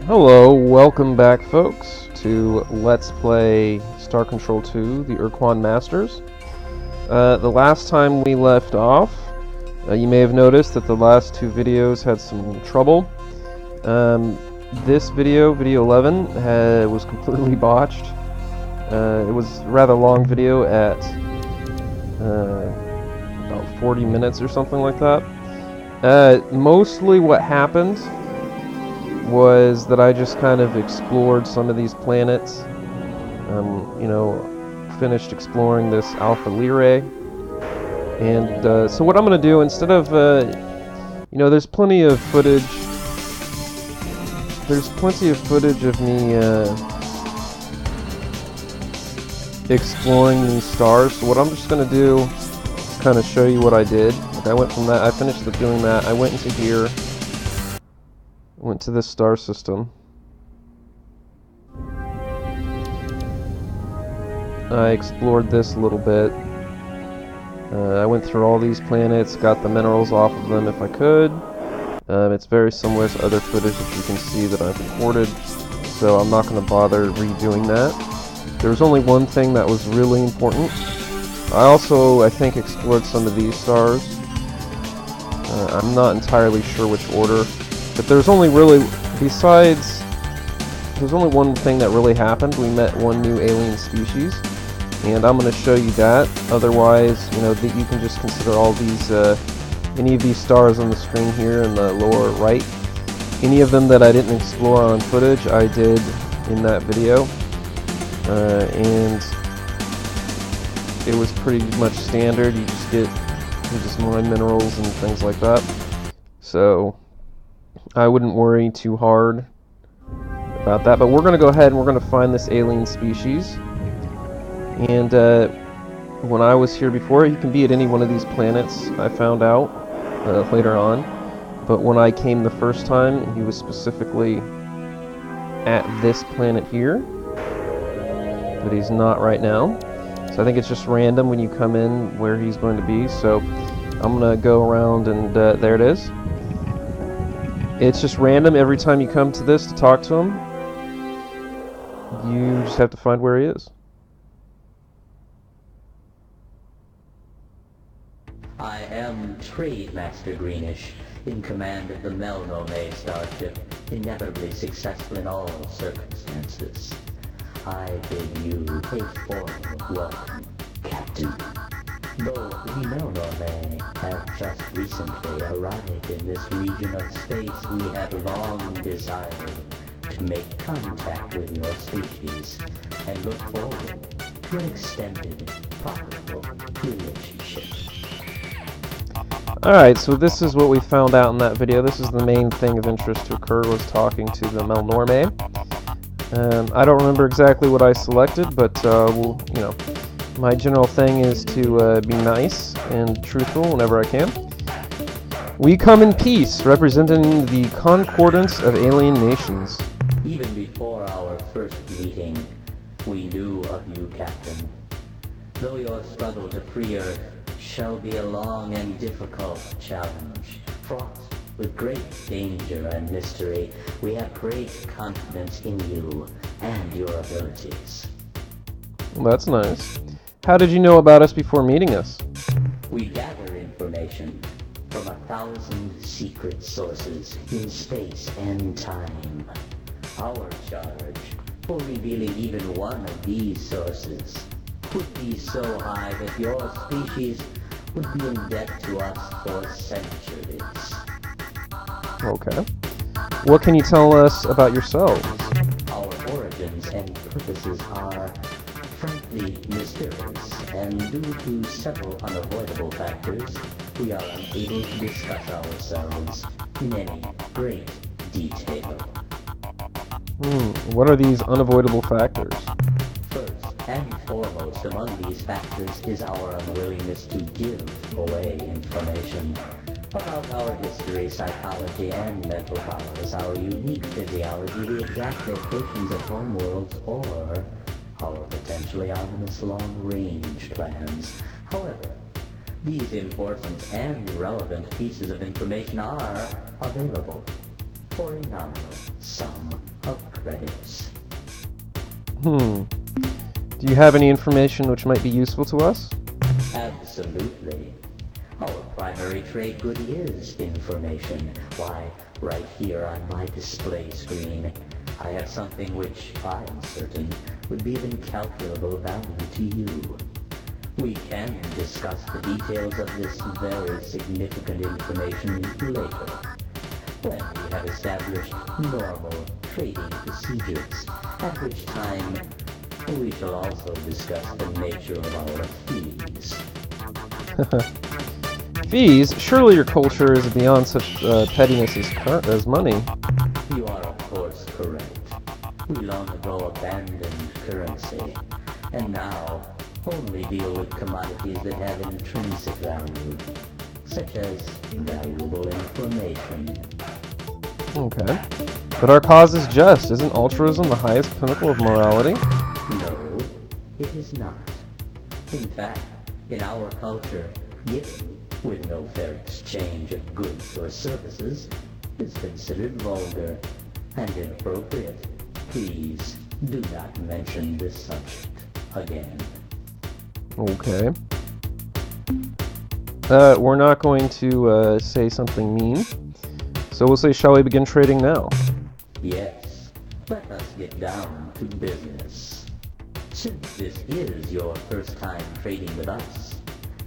Hello, welcome back folks to Let's Play Star Control 2, the Ur-quan Masters. The last time we left off, you may have noticed that the last two videos had some trouble. This video, video 11, was completely botched. It was a rather long video at about 40 minutes or something like that. Mostly what happened was that I just kind of explored some of these planets, finished exploring this Alpha Lyrae, and so what I'm going to do, instead of, there's plenty of footage of me exploring these stars, so what I'm just going to do is kind of show you what I did. Like, I went from that, I finished doing that, I went into here, went to this star system. I explored this a little bit. I went through all these planets, got the minerals off of them if I could. It's very similar to other footage that you can see that I've recorded, so I'm not going to bother redoing that. There was only one thing that was really important. I think, explored some of these stars. I'm not entirely sure which order. But there's only one thing that really happened. We met one new alien species, and I'm going to show you that. Otherwise, that you can just consider all these, any of these stars on the screen here in the lower right. Any of them that I didn't explore on footage, I did in that video, and it was pretty much standard. You just mine minerals and things like that. So I wouldn't worry too hard about that, but we're going to go ahead and we're going to find this alien species. And when I was here before, he can be at any one of these planets, I found out later on. But when I came the first time, he was specifically at this planet here. But he's not right now. So I think it's just random when you come in where he's going to be. So I'm going to go around and there it is. It's just random every time you come to this to talk to him. You just have to find where he is. I am Trade Master Greenish, in command of the melnorme starship, inevitably successful in all circumstances. I bid you a formal welcome, Captain. Though we melnorme have just recently arrived in this region of space, we have long desired to make contact with your species and look forward to an extended, profitable relationship. Alright, so this is what we found out in that video. This is the main thing of interest to occur, was talking to the melnorme. I don't remember exactly what I selected, but my general thing is to be nice and truthful whenever I can. We come in peace, representing the concordance of alien nations. Even before our first meeting, we knew of you, Captain. Though your struggle to free Earth shall be a long and difficult challenge, fraught with great danger and mystery, we have great confidence in you and your abilities. Well, that's nice. How did you know about us before meeting us? We gather information from 1,000 secret sources in space and time. Our charge for revealing even one of these sources would be so high that your species would be in debt to us for centuries. Okay. What can you tell us about yourselves? Our origins and purposes are frankly mysterious, and due to several unavoidable factors, we are unable to discuss ourselves in any great detail. What are these unavoidable factors? First and foremost among these factors is our unwillingness to give away information about our history, psychology, and mental powers, our unique physiology, the exact locations of homeworlds, or our potentially ominous long-range plans. However, these important and relevant pieces of information are available for a nominal sum credits. Do you have any information which might be useful to us? Absolutely. Our primary trade good is information. Why, right here on my display screen, I have something which I'm certain would be of incalculable value to you. We can discuss the details of this very significant information later, when we have established normal trading procedures, at which time we shall also discuss the nature of our fees. Fees? Surely your culture is beyond such pettiness as money. You are of course correct. We long ago abandoned currency, and now only deal with commodities that have intrinsic value, such as valuable information. Okay. But our cause is just. Isn't altruism the highest pinnacle of morality? No, it is not. In fact, in our culture, giving, with no fair exchange of goods or services, is considered vulgar and inappropriate. Please do not mention this subject again. Okay. We're not going to say something mean. So we'll say, shall we begin trading now? Yes, let us get down to business. Since this is your first time trading with us,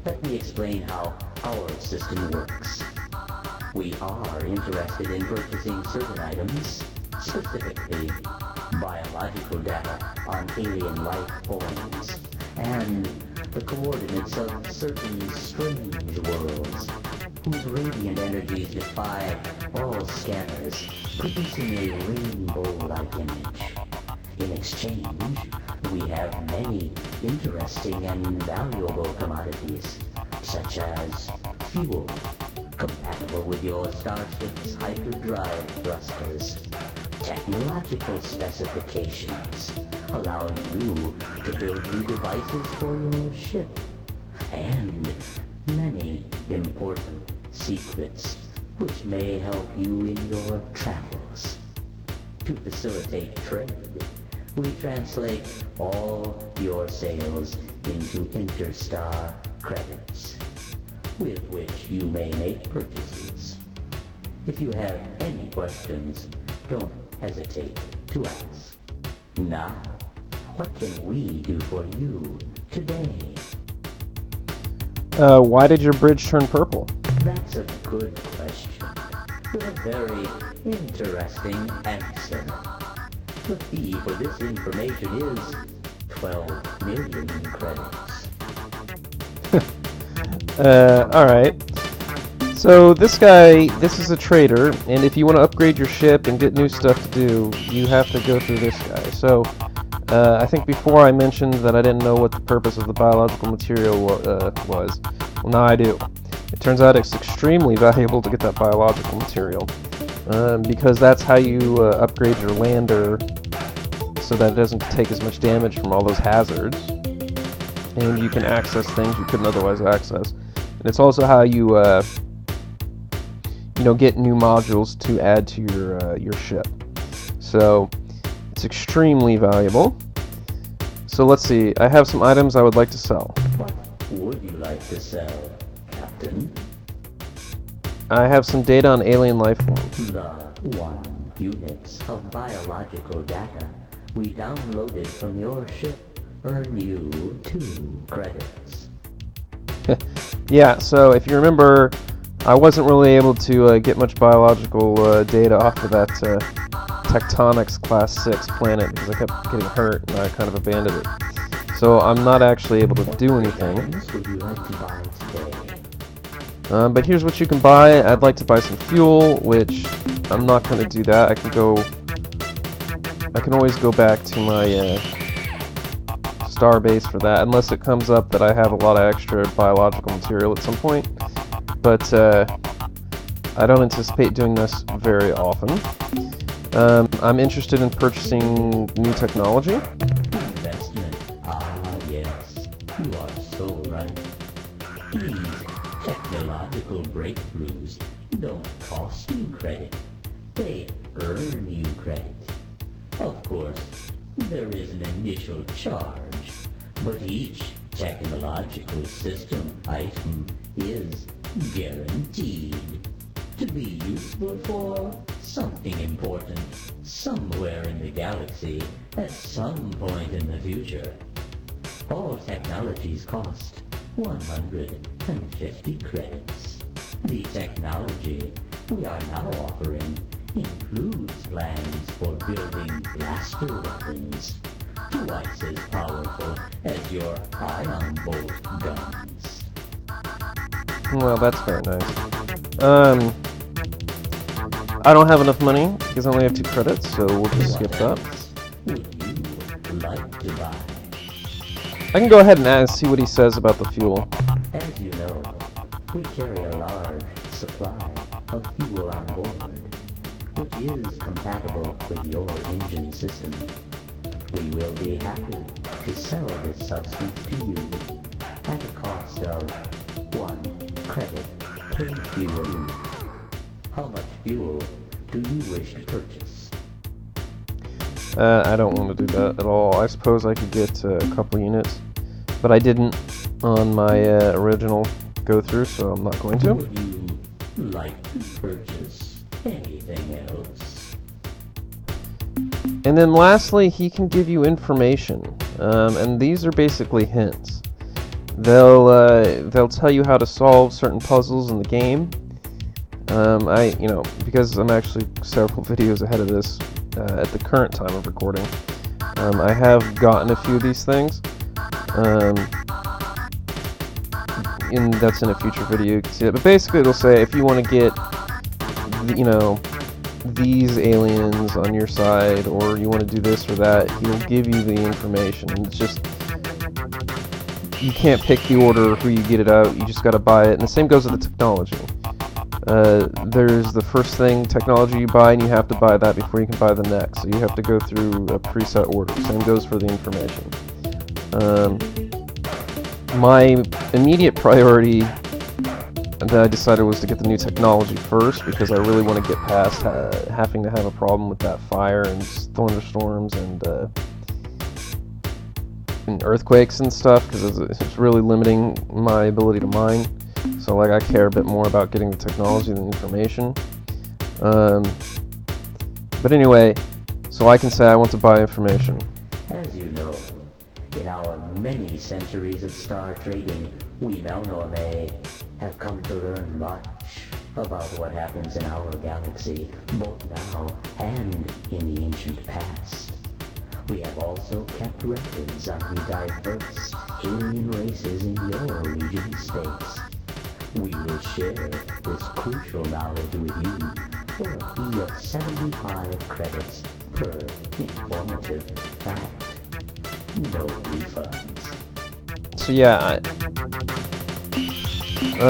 let me explain how our system works. We are interested in purchasing certain items, specifically biological data on alien life forms, and the coordinates of certain strange worlds, whose radiant energies defy all scanners, producing a rainbow-like image. In exchange, we have many interesting and valuable commodities, such as fuel, compatible with your starship's hyperdrive thrusters, technological specifications, allowing you to build new devices for your ship, and many important secrets which may help you in your travels. To facilitate trade, we translate all your sales into interstar credits, with which you may make purchases. If you have any questions, don't hesitate to ask. Now, what can we do for you today? Why did your bridge turn purple? That's a good question, with a very interesting answer. The fee for this information is 12 million credits. Alright. So this is a trader, and if you want to upgrade your ship and get new stuff to do, you have to go through this guy. So, I think before I mentioned that I didn't know what the purpose of the biological material was. Well, now I do. It turns out it's extremely valuable to get that biological material, because that's how you upgrade your lander so that it doesn't take as much damage from all those hazards, and you can access things you couldn't otherwise access. And it's also how you get new modules to add to your ship. So it's extremely valuable. So let's see. I have some items I would like to sell. What would you like to sell, Captain? I have some data on alien life forms. The 1 units of biological data we downloaded from your ship earn you 2 credits. Yeah, so if you remember, I wasn't really able to get much biological data off of that Tectonics Class 6 planet because I kept getting hurt and I kind of abandoned it. So I'm not actually able to do anything. What would you like to buy today? But here's what you can buy. I'd like to buy some fuel, which I'm not going to do that. I can always go back to my star base for that, unless it comes up that I have a lot of extra biological material at some point. But I don't anticipate doing this very often. I'm interested in purchasing new technology. Investment. Ah, yes. You are so right. These technological breakthroughs don't cost you credit. They earn you credit. Of course, there is an initial charge, but each technological system item is guaranteed to be useful for something important somewhere in the galaxy at some point in the future. All technologies cost 150 credits. The technology we are now offering includes plans for building blaster weapons twice as powerful as your ion bolt guns. Well, that's very nice. I don't have enough money because I only have 2 credits, so we'll just skip that. Would you like to buy? I can go ahead and see what he says about the fuel. As you know, we carry a large supply of fuel on board, which is compatible with your engine system. We will be happy to sell this substance to you at a cost of 1 credit per fuel. How much fuel do you wish to purchase? I don't want to do that at all. I suppose I could get a couple units, but I didn't on my original go-through, so I'm not going to. Would you like to purchase anything else? And then lastly, he can give you information, and these are basically hints. They'll tell you how to solve certain puzzles in the game. Because I'm actually several videos ahead of this at the current time of recording, I have gotten a few of these things, and that's in a future video. You can see it. But basically, it'll say if you want to get, these aliens on your side, or you want to do this or that, he'll give you the information. And it's just, you can't pick the order who you get it out. You just got to buy it. And the same goes with the technology. There's the first thing, technology you buy, and you have to buy that before you can buy the next. So you have to go through a preset order. Same goes for the information. My immediate priority that I decided was to get the new technology first, because I really want to get past having to have a problem with that fire and thunderstorms and earthquakes and stuff, because it's really limiting my ability to mine. So like, I care a bit more about getting the technology than the information. But anyway, so I can say I want to buy information. As you know, in our many centuries of star trading, we melnorme have come to learn much about what happens in our galaxy, both now and in the ancient past. We have also kept records on the diverse alien races in your region space. We will share this crucial knowledge with you for a fee of 75 credits per informative fact. No refunds. So yeah,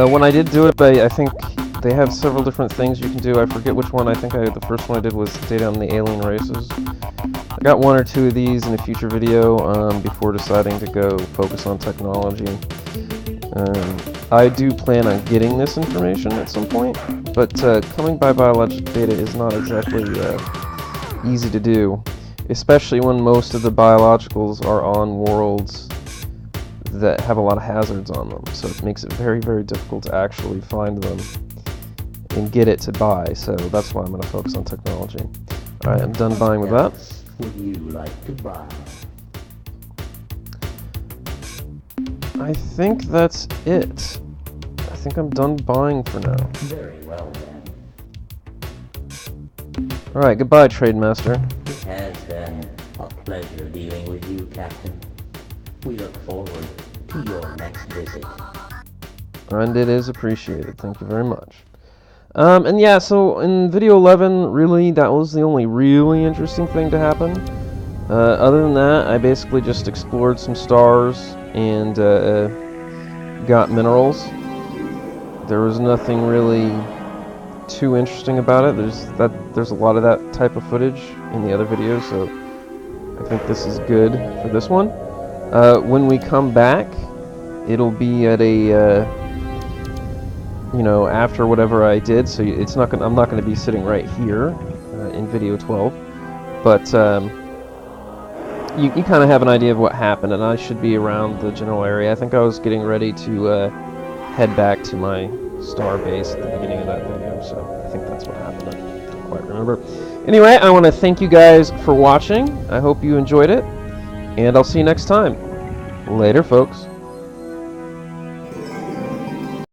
when I did do it, I think they have several different things you can do. I forget which one. I think the first one I did was data on the alien races. I got 1 or 2 of these in a future video before deciding to go focus on technology. I do plan on getting this information at some point, but coming by biologic data is not exactly easy to do, especially when most of the biologicals are on worlds that have a lot of hazards on them, so it makes it very, very difficult to actually find them and get it to buy, so that's why I'm going to focus on technology. Alright, I'm done buying with that. Would you like to buy? I think that's it. I think I'm done buying for now. Very well then. Alright, goodbye, Trade Master. It has been a pleasure dealing with you, Captain. We look forward to your next visit. And it is appreciated. Thank you very much. And yeah, so in video 11, really, that was the only really interesting thing to happen. Other than that, I basically just explored some stars and got minerals. There was nothing really too interesting about it. There's a lot of that type of footage in the other videos, so I think this is good for this one. When we come back, it'll be at a after whatever I did, so I'm not going to be sitting right here in video 12. But you kind of have an idea of what happened, and I should be around the general area. I think I was getting ready to head back to my star base at the beginning of that video, so I think that's what happened. I don't quite remember. Anyway, I want to thank you guys for watching. I hope you enjoyed it, and I'll see you next time. Later, folks.